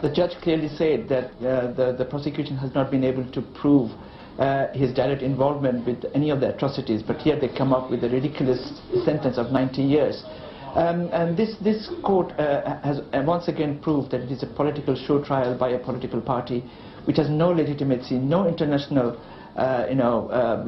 The judge clearly said that the prosecution has not been able to prove his direct involvement with any of the atrocities, but here they come up with a ridiculous sentence of 90 years. And this court has once again proved that it is a political show trial by a political party which has no legitimacy, no international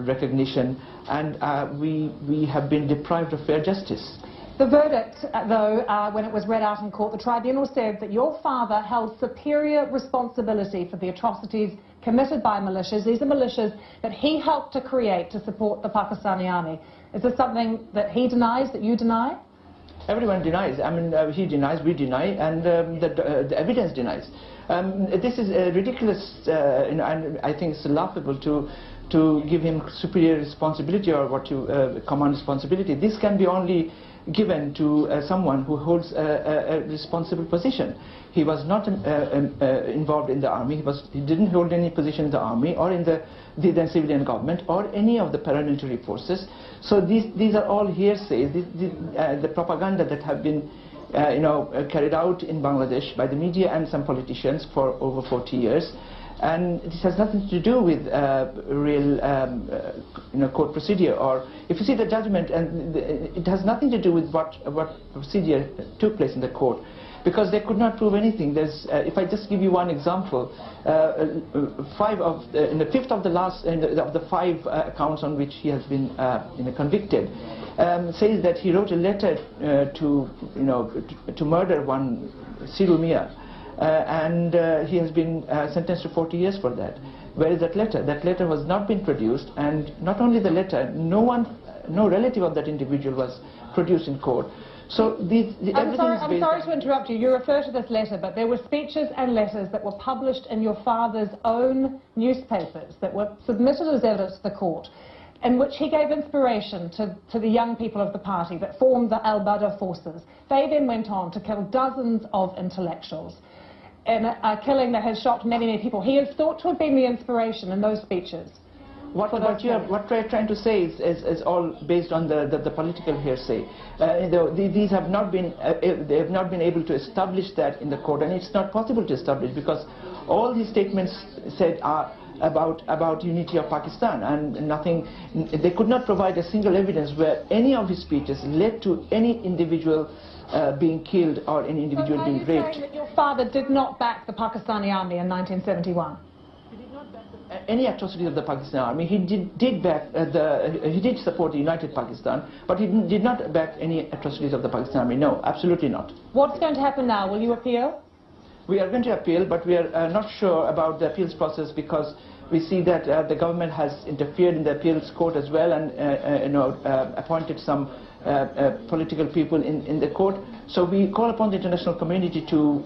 recognition, and we have been deprived of fair justice. The verdict, though, when it was read out in court, the tribunal said that your father held superior responsibility for the atrocities committed by militias. These are militias that he helped to create to support the Pakistani army. Is this something that he denies, that you deny? Everyone denies. I mean, he denies, we deny, and the evidence denies. This is ridiculous, and I think it's laughable to give him superior responsibility, or what you command responsibility. This can be only given to someone who holds a responsible position. He was not involved in the army. He didn't hold any position in the army or in the then civilian government or any of the paramilitary forces. So these are all hearsays. The propaganda that have been carried out in Bangladesh by the media and some politicians for over 40 years. And this has nothing to do with real court procedure. Or if you see the judgment, and it has nothing to do with what procedure took place in the court, because they could not prove anything. There's, if I just give you one example, in the fifth of the five accounts on which he has been convicted, says that he wrote a letter to murder one Siru Mia. And he has been sentenced to 40 years for that. Where is that letter? That letter has not been produced, and not only the letter, no relative of that individual was produced in court. So I'm sorry to interrupt you. You refer to this letter, but there were speeches and letters that were published in your father's own newspapers that were submitted as evidence to the court, in which he gave inspiration to the young people of the party that formed the Al-Badr forces. They then went on to kill dozens of intellectuals, in a killing that has shocked many, many people. He is thought to have been the inspiration in those speeches. What you're trying to say is all based on the political hearsay. These have not been they have not been able to establish that in the court, and it's not possible to establish, because all these statements said are about unity of Pakistan, and nothing. They could not provide a single evidence where any of his speeches led to any individual being killed or any individual being raped. So are you saying that your father did not back the Pakistani army in 1971? He did not back any atrocities of the Pakistan army. He did support the United Pakistan, but he did not back any atrocities of the Pakistan army. No, absolutely not. What's going to happen now? Will you appeal? We are going to appeal, but we are not sure about the appeals process, because we see that the government has interfered in the appeals court as well, and appointed some political people in the court. So we call upon the international community to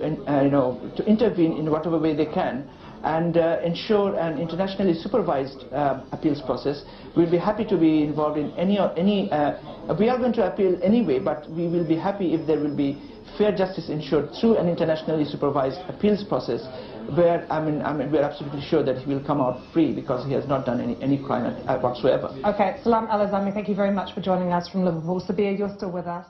intervene in whatever way they can, and ensure an internationally supervised appeals process. We'll be happy to be involved in any. We are going to appeal anyway, but we will be happy if there will be fair justice ensured through an internationally supervised appeals process, where we're absolutely sure that he will come out free, because he has not done any crime whatsoever. Okay, Salam Al-Azami, thank you very much for joining us from Liverpool. Sabir, you're still with us.